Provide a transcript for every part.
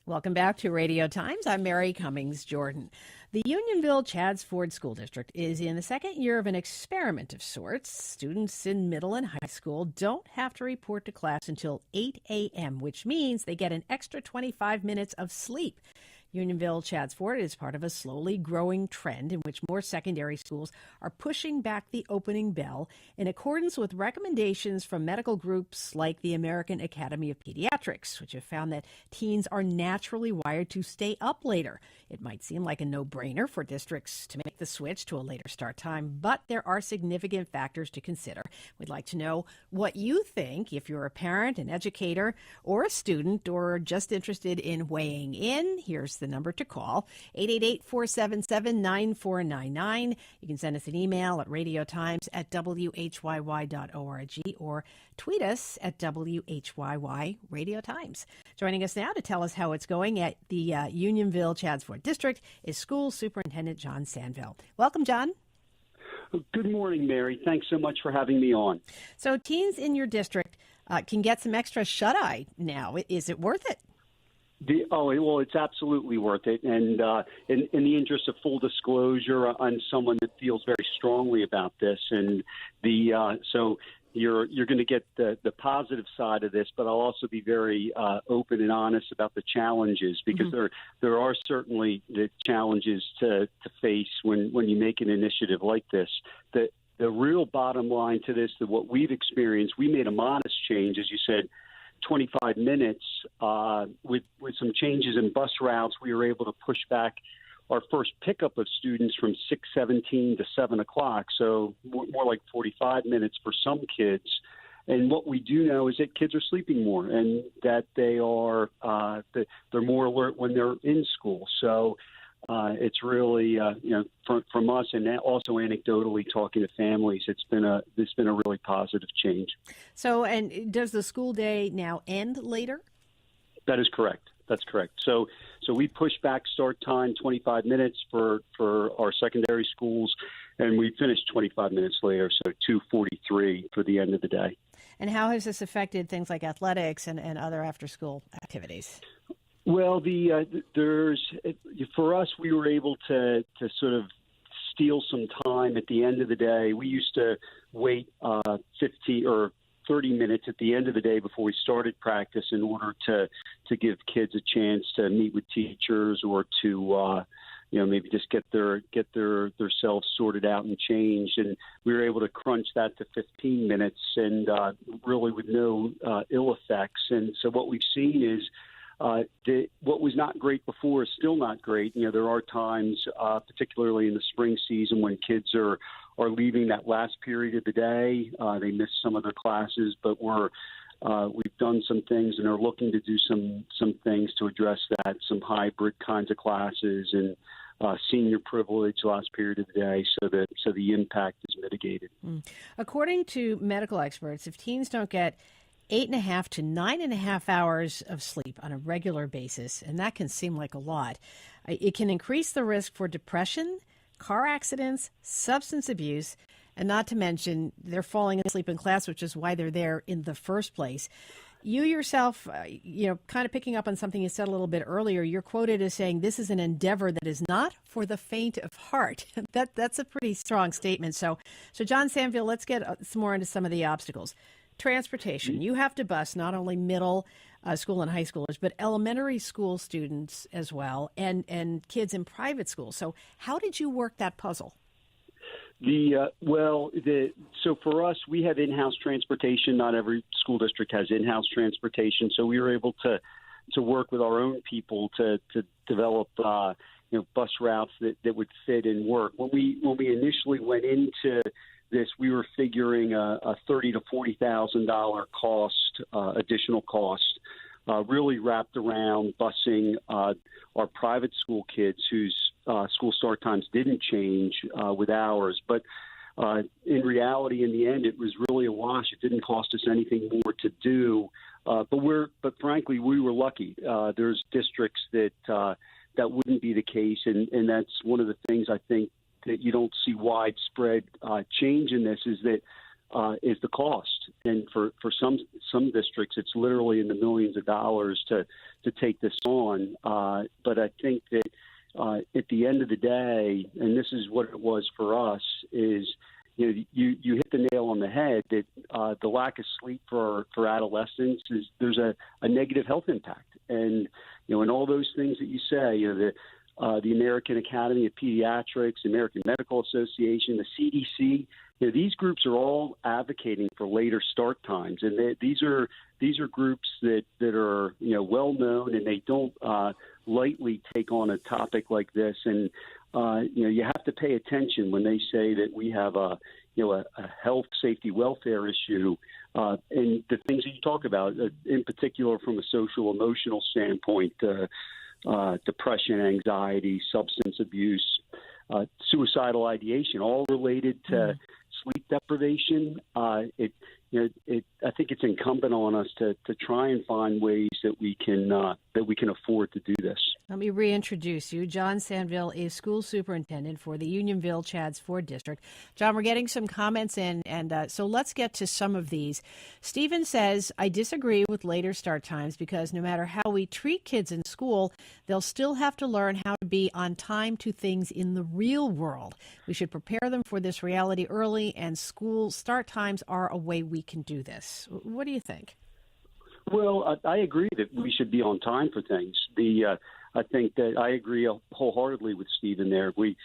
Welcome back to Radio Times. I'm Mary Cummings Jordan. The Unionville Chadds Ford School District is in the second year of an experiment of sorts. Students in middle and high school don't have to report to class until 8 a.m., which means they get an extra 25 minutes of sleep. Unionville Chadds Ford is part of a slowly growing trend in which more secondary schools are pushing back the opening bell in accordance with recommendations from medical groups like the American Academy of Pediatrics, which have found that teens are naturally wired to stay up later. It might seem like a no-brainer for districts to make the switch to a later start time, but there are significant factors to consider. We'd like to know what you think if you're a parent, an educator, or a student, or just interested in weighing in. Here's the number to call, 888-477-9499. You can send us an email at radiotimes@whyy.org or tweet us at WHYY Radio Times. Joining us now to tell us how it's going at the Unionville Chadds Ford District is School Superintendent John Sanville. Welcome, John. Good morning, Mary. Thanks so much for having me on. So teens in your district can get some extra shut-eye now. Is it worth it? Well, it's absolutely worth it. And in the interest of full disclosure, I'm someone that feels very strongly about this. And so you're going to get the positive side of this, but I'll also be very open and honest about the challenges, because there are certainly the challenges to face when you make an initiative like this. The real bottom line to this, that what we've experienced, we made a modest change, as you said, 25 minutes. With some changes in bus routes, we were able to push back our first pickup of students from 6:17 to 7 o'clock, so more like 45 minutes for some kids. And what we do know is that kids are sleeping more, and that they're more alert when they're in school. So it's really, from us, and also anecdotally talking to families, it's been a really positive change. So, and does the school day now end later? That is correct. That's correct. So we push back start time 25 minutes for our secondary schools, and we finish 25 minutes later, so 2:43 for the end of the day. And how has this affected things like athletics and other after-school activities? Well, for us, we were able to sort of steal some time at the end of the day. We used to wait 50 or 30 minutes at the end of the day before we started practice in order to give kids a chance to meet with teachers or to maybe just get their selves sorted out and changed. And we were able to crunch that to 15 minutes and really with no ill effects. And so what we've seen is what was not great before is still not great. There are times, particularly in the spring season, when kids are leaving that last period of the day. They miss some of their classes, but we've done some things and are looking to do some things to address that, some hybrid kinds of classes and senior privilege last period of the day, so the impact is mitigated. According to medical experts, if teens don't get 8.5 to 9.5 hours of sleep on a regular basis, and that can seem like a lot, it can increase the risk for depression, car accidents, substance abuse, and not to mention they're falling asleep in class, which is why they're there in the first place. You yourself, kind of picking up on something you said a little bit earlier, you're quoted as saying this is an endeavor that is not for the faint of heart. That's a pretty strong statement. So John Sanville, let's get some more into some of the obstacles. Transportation. You have to bus not only middle school and high schoolers, but elementary school students as well, and kids in private schools. So how did you work that puzzle? So for us, we have in-house transportation. Not every school district has in-house transportation, so we were able to work with our own people to develop bus routes that would fit and work. When we initially went into this, we were figuring a $30,000 to $40,000 cost, additional cost, really wrapped around busing our private school kids whose school start times didn't change with ours. But in reality, in the end, it was really a wash. It didn't cost us anything more to do. But frankly, we were lucky. There's districts that wouldn't be the case, and that's one of the things I think that you don't see widespread change in this, is that is the cost. And for some districts, it's literally in the millions of dollars to take this on. But I think that at the end of the day, and this is what it was for us, is you hit the nail on the head that the lack of sleep for adolescents there's a negative health impact. And and all those things that you say, the American Academy of Pediatrics, the American Medical Association, the CDC, these groups are all advocating for later start times, and these are groups that are well known, and they don't lightly take on a topic like this. And you have to pay attention when they say that we have a health, safety, welfare issue, and the things that you talk about, in particular from a social emotional standpoint. Depression, anxiety, substance abuse, suicidal ideation, all related to sleep deprivation. I think it's incumbent on us to try and find ways that we can afford to do this. Let me reintroduce you. John Sanville is school superintendent for the Unionville Chadds Ford District. John, we're getting some comments in, and so let's get to some of these. Stephen says, I disagree with later start times because no matter how we treat kids in school, they'll still have to learn how to be on time to things in the real world. We should prepare them for this reality early, and school start times are a way we can do this. What do you think? Well, I agree that we should be on time for things. I think that I agree wholeheartedly with Stephen there. We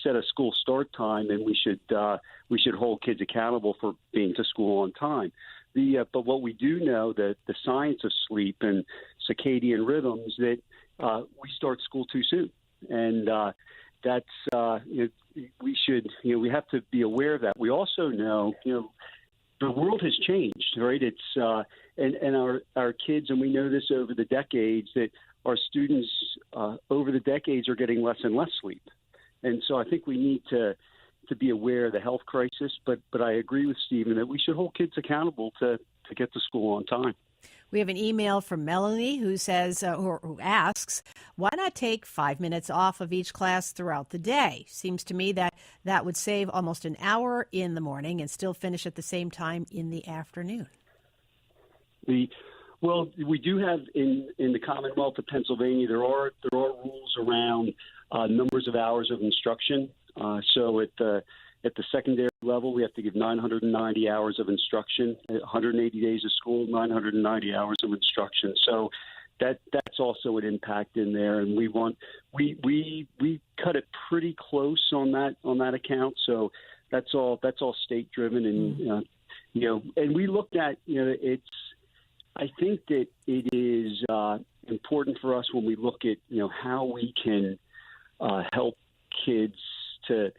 set a school start time, and we should hold kids accountable for being to school on time. But what we do know, that the science of sleep and circadian rhythms, that we start school too soon, and that's we have to be aware of that. We also know the world has changed, right? It's and our kids, and we know this over the decades, that our students over the decades are getting less and less sleep. And so I think we need to be aware of the health crisis, but I agree with Stephen that we should hold kids accountable to get to school on time. We have an email from Melanie who says, who asks, why not take 5 minutes off of each class throughout the day? Seems to me that would save almost an hour in the morning and still finish at the same time in the afternoon. Well, we do have in the Commonwealth of Pennsylvania, there are rules around numbers of hours of instruction. So at the secondary level, we have to give 990 hours of instruction, 180 days of school, 990 hours of instruction. So that's also an impact in there, and we cut it pretty close on that account. So that's all state driven, and and we looked at it's. I think that it is important for us when we look at how we can help kids to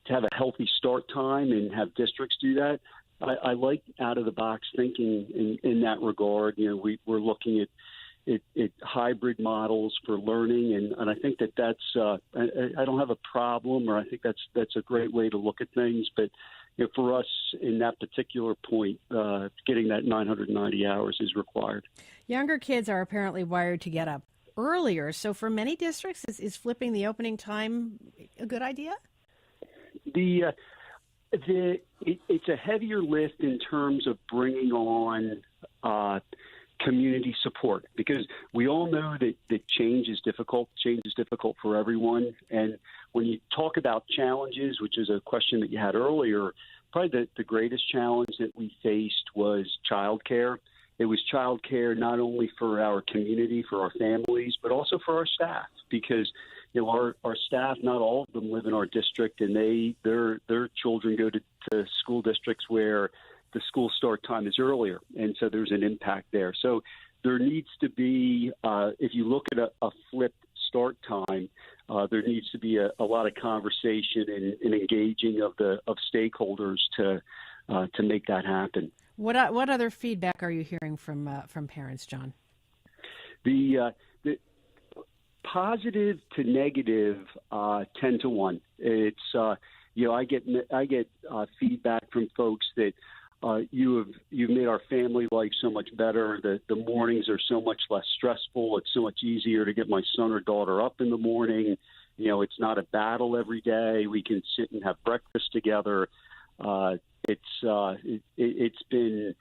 have a healthy start time and have districts do that. I like out of the box thinking in that regard. We're looking at hybrid models for learning, and I think that's I don't have a problem, or I think that's a great way to look at things, but. For us, in that particular point, getting that 990 hours is required. Younger kids are apparently wired to get up earlier. So for many districts, is flipping the opening time a good idea? It's a heavier lift in terms of bringing on community support, because we all know that change is difficult. Change is difficult for everyone. And when you talk about challenges, which is a question that you had earlier, probably the greatest challenge that we faced was childcare. It was childcare not only for our community, for our families, but also for our staff, because our staff, not all of them live in our district, and their children go to school districts where the school start time is earlier, and so there's an impact there. So there needs to be, if you look at a flipped start time, there needs to be a lot of conversation and engaging of stakeholders to make that happen. What other feedback are you hearing from parents, John? The positive to negative 10 to 1. It's I get feedback from folks that you've made our family life so much better. The mornings are so much less stressful. It's so much easier to get my son or daughter up in the morning. It's not a battle every day. We can sit and have breakfast together. It's been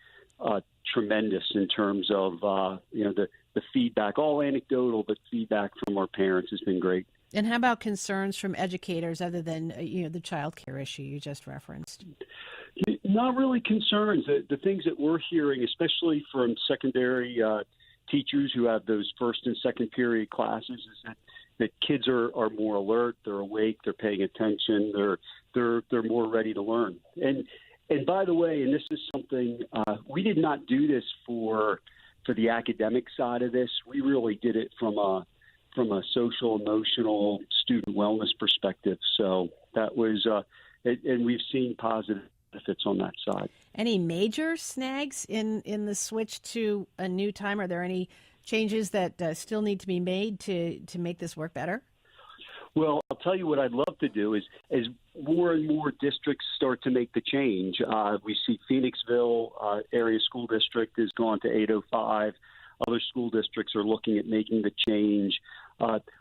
tremendous in terms of the feedback, all anecdotal, but feedback from our parents has been great. And how about concerns from educators other than the child care issue you just referenced? Not really concerns. The things that we're hearing, especially from secondary teachers who have those first and second period classes, is that kids are more alert, they're awake, they're paying attention, they're more ready to learn. And by the way, and this is something we did not do this for the academic side of this. We really did it from a social, emotional, student wellness perspective. So that was, and we've seen positive benefits on that side. Any major snags in the switch to a new time? Are there any changes that still need to be made to make this work better? Well, I'll tell you what I'd love to do is as more and more districts start to make the change. We see Phoenixville area school district has gone to 8:05. Other school districts are looking at making the change.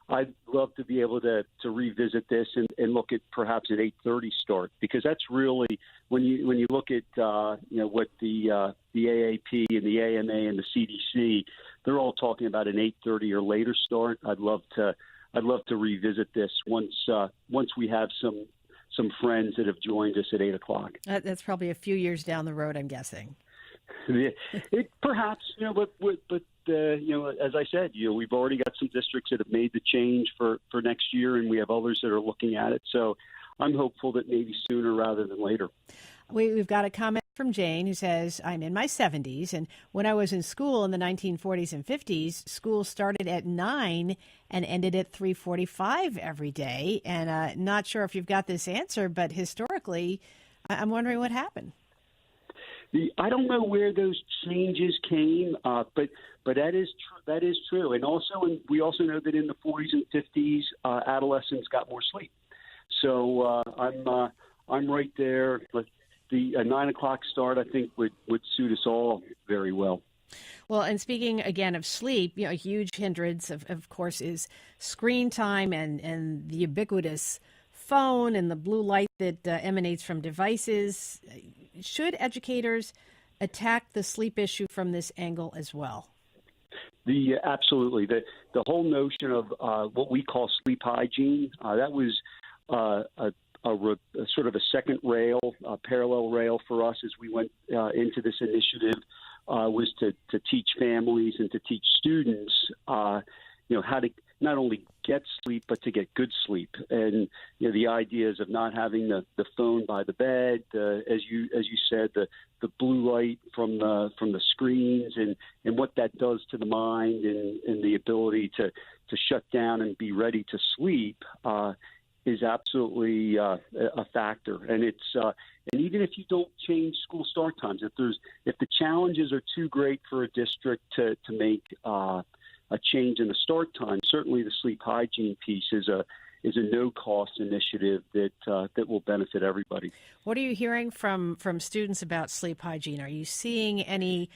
I'd love to be able to revisit this and look at perhaps an 8:30 start, because that's really when you look at what the AAP and the AMA and the CDC, they're all talking about an 8:30 or later start. I'd love to revisit this once we have some friends that have joined us at 8 o'clock. That's probably a few years down the road, I'm guessing. It perhaps, but as I said, we've already got some districts that have made the change for next year, and we have others that are looking at it. So I'm hopeful that maybe sooner rather than later. We've got a comment from Jane who says, I'm in my 70s, and when I was in school in the 1940s and 50s, school started at 9 and ended at 3:45 every day. And not sure if you've got this answer, but historically, I'm wondering what happened. I don't know where those changes came, but that is true. And we also know that in the 40s and 50s, adolescents got more sleep. So I'm right there. But the 9 o'clock start, I think, would suit us all very well. Well, and speaking again of sleep, a huge hindrance, of course, is screen time and the ubiquitous phone and the blue light that emanates from devices. Should educators attack the sleep issue from this angle as well? Absolutely. The whole notion of what we call sleep hygiene, that was a sort of a second rail, a parallel rail for us as we went into this initiative, was to teach families and to teach students, how to not only get sleep, but to get good sleep. And the ideas of not having the phone by the bed, as you said, the blue light from the screens, and what that does to the mind, and the ability to shut down and be ready to sleep is absolutely a factor. And it's and even if you don't change school start times, if the challenges are too great for a district to make a change in the start time, certainly the sleep hygiene piece is a no-cost initiative that will benefit everybody. What are you hearing from students about sleep hygiene? Are you seeing any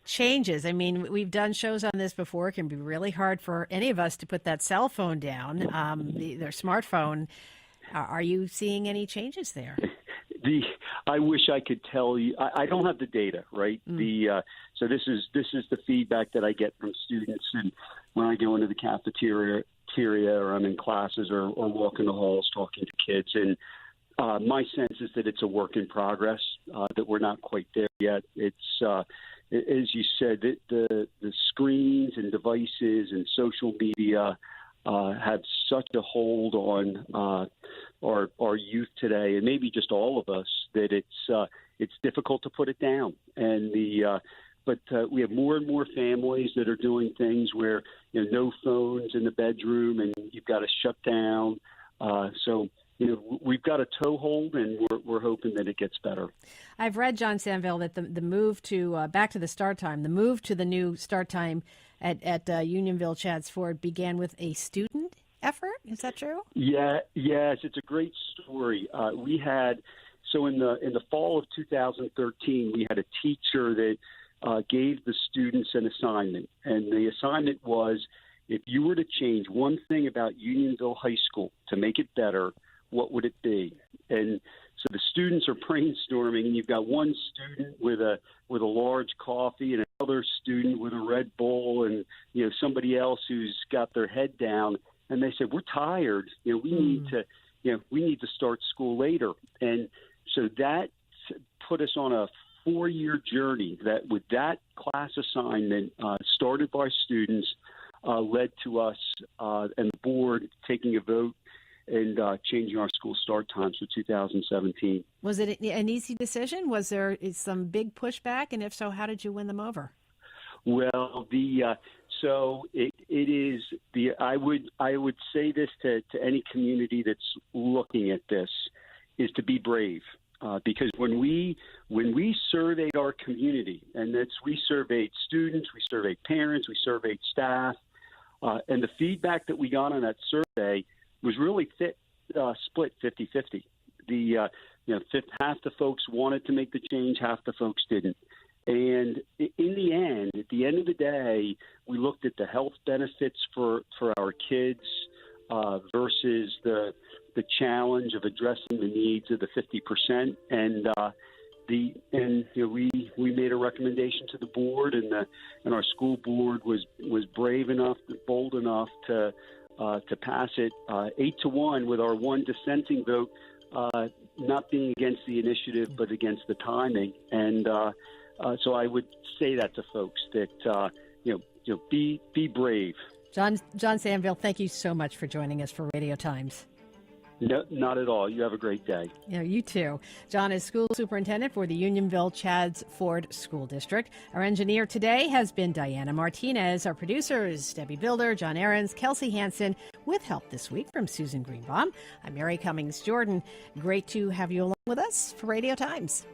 changes? I mean, we've done shows on this before. It can be really hard for any of us to put that cell phone down, their smartphone. Are you seeing any changes there? I wish I could tell you. I don't have the data, right? So this is the feedback that I get from students, and when I go into the cafeteria or I'm in classes or walk in the halls talking to kids, and my sense is that it's a work in progress, that we're not quite there yet. It's as you said, the screens and devices and social media have such a hold on our youth today, and maybe just all of us, that it's difficult to put it down. And but we have more and more families that are doing things where no phones in the bedroom, and you've got to shut down. So we've got a toehold, and we're hoping that it gets better. I've read, John Sanville, that the move to back to the start time, the move to the new start time at Unionville Chadds Ford began with a student effort. Is that true? Yes, it's a great story. We had in the fall of 2013, we had a teacher that gave the students an assignment, and the assignment was, if you were to change one thing about Unionville High School to make it better, what would it be? And so the students are brainstorming, and you've got one student with a large coffee, and another student with a Red Bull, and somebody else who's got their head down. And they said, "We're tired. We need to start school later." And so that put us on a 4-year journey that, with that class assignment started by students, led to us and the board taking a vote and changing our school start times for 2017. Was it an easy decision? Was there some big pushback? And if so, how did you win them over? Well, so it is I would say this to any community that's looking at this, is to be brave. Because when we surveyed our community, and we surveyed students, we surveyed parents, we surveyed staff, and the feedback that we got on that survey was really split 50-50. Half the folks wanted to make the change, half the folks didn't. And at the end of the day, we looked at the health benefits for our kids versus the challenge of addressing the needs of the 50%, and we made a recommendation to the board, and our school board was brave enough, bold enough to pass it 8-1 with our one dissenting vote not being against the initiative but against the timing. And so I would say that to folks that be brave. John Sanville, thank you so much for joining us for Radio Times. No, not at all. You have a great day. Yeah, you too. John is school superintendent for the Unionville Chadds Ford School District. Our engineer today has been Diana Martinez. Our producers, Debbie Builder, John Ahrens, Kelsey Hansen, with help this week from Susan Greenbaum. I'm Mary Cummings Jordan. Great to have you along with us for Radio Times.